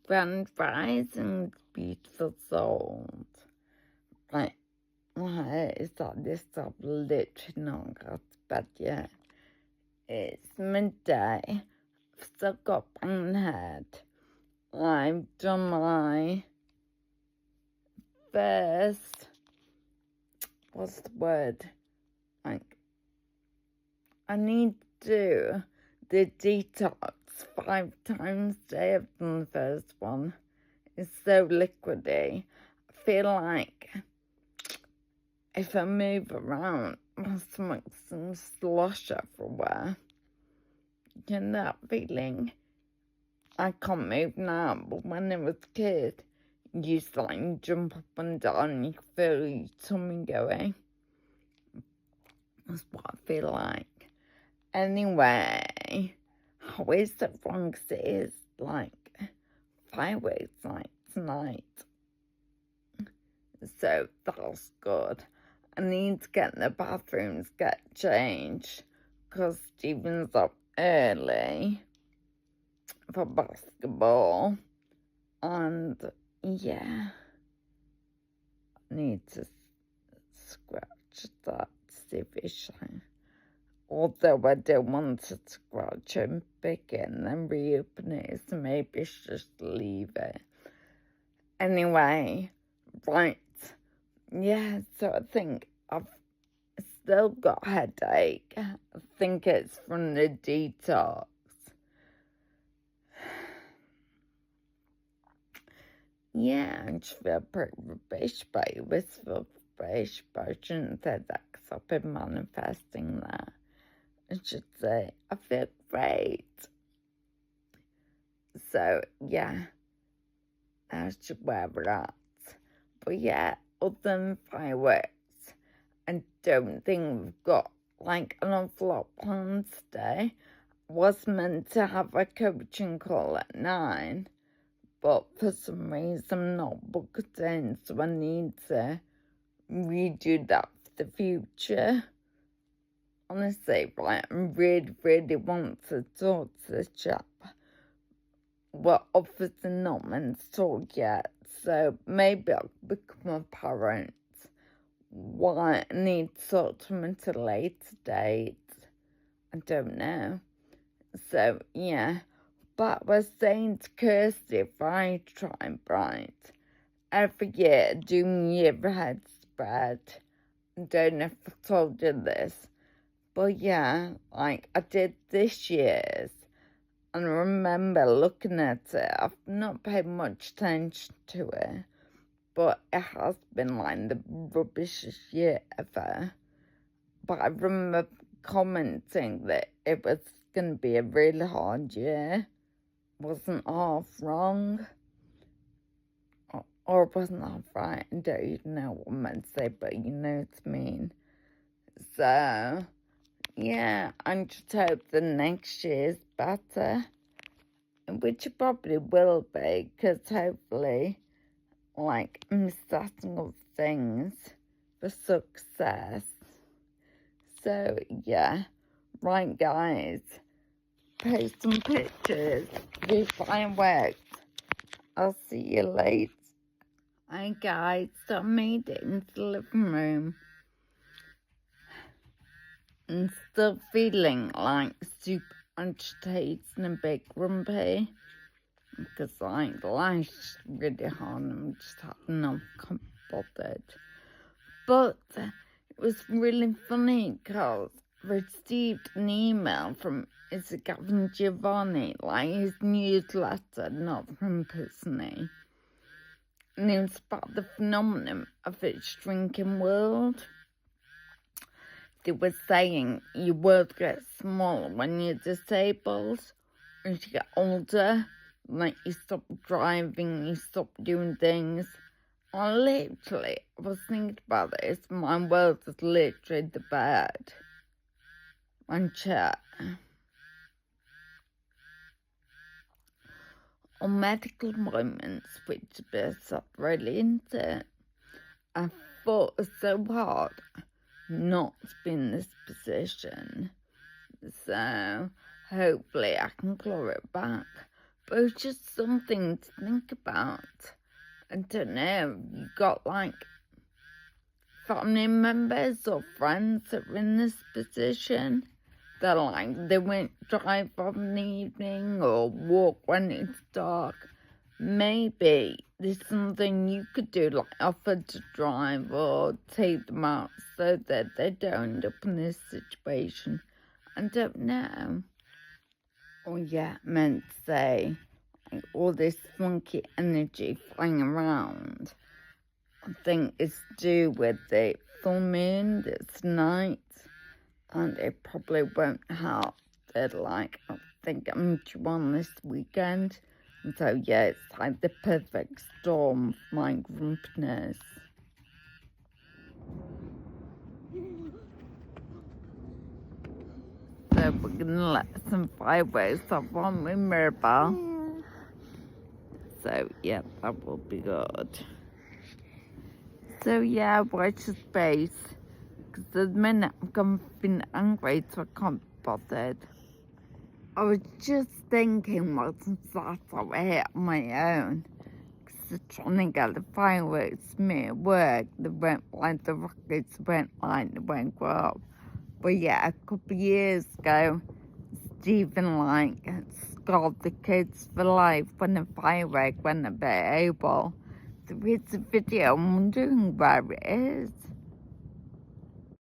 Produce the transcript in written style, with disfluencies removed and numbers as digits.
Grand Rising, beautiful souls. Right, my hair is like this, I've literally not got to bed yet. It's midday, I've still got banged head. I've done my first, what's the word? Like, I need to do the detox 5 times a day. I've done the first one. It's so liquidy. I feel like if I move around, my stomach's some slosh everywhere. You know that feeling? I can't move now, but when I was a kid, you used to like jump up and down and you could feel your tummy going. That's what I feel like. Anyway, how is it wrong? 'Cause it is like fireworks night tonight. So that's good. I need to get in the bathrooms, get changed, because Stephen's up early for basketball. And yeah, I need to scratch that Stevie. Although I don't want to scratch and pick it and then reopen it, so maybe I should just leave it. Anyway, right. Yeah, so I think I've still got a headache. I think it's from the detox. Yeah, I just feel pretty rubbish, but it was rubbish, but I shouldn't say that because I've been manifesting that. I should say, I feel great. So, yeah, that's where we're at. But yeah, other than fireworks, I don't think we've got like an awful lot planned today. I was meant to have a coaching call at 9, but for some reason I'm not booked in, so I need to redo that for the future. Honestly, right, I really want to talk to this chap. Well, obviously not meant to talk yet, so maybe I'll become a parent. Why I need to talk to him at a later date, I don't know. So, yeah. But I was saying to Kirsty, if I try bright, every year I do my year ahead spread. I don't know if I told you this, but yeah, like I did this year's, and I remember looking at it. I've not paid much attention to it, but it has been like the rubbishest year ever. But I remember commenting that it was going to be a really hard year. Wasn't half wrong. Or wasn't half right. I don't even know what I meant to say, but you know what I mean. So, yeah, I just hope the next year's better. Which it probably will be, because hopefully, like, I'm setting up things for success. So, yeah. Right, guys. Post some pictures. Do fireworks. I'll see you later. Hi, guys. So I made it into the living room. I'm still feeling like super agitated and a bit grumpy. Because, like, life's really hard and I'm just not bothered. But it was really funny because I received an email from Gavin Giovanni, like his newsletter, not from personally. And it was about the phenomenon of its drinking world. They were saying your world gets smaller when you're disabled, as you get older. Like, you stop driving, you stop doing things. I was thinking about this. My world is literally the bed. My chair. On medical appointments, which is really into it. I fought so hard not to be in this position. So, hopefully I can claw it back. But it's just something to think about. I don't know, you got like family members or friends that are in this position. They're like, they won't drive on the evening or walk when it's dark. Maybe there's something you could do, like offer to drive or take them out so that they don't end up in this situation. I don't know. Oh yeah, I meant to say, like, all this funky energy flying around, I think it's to do with the full moon this night, and it probably won't help that, like, I think I'm due on this weekend. And so, yeah, it's like the perfect storm for my grumpiness. So we're gonna let some fireworks off on my Mirabelle. So, yeah, that will be good. So, yeah, watch the space. Because the minute I'm feeling angry, so I can't be bothered. I was just thinking wasn't sat over here on my own. Because trying to get the fireworks to me at work. They went like the rockets went like they won't go up. But yeah, a couple of years ago, Stephen like scarred the kids for life when the firework went a bit able. There is a video, I'm wondering where it is.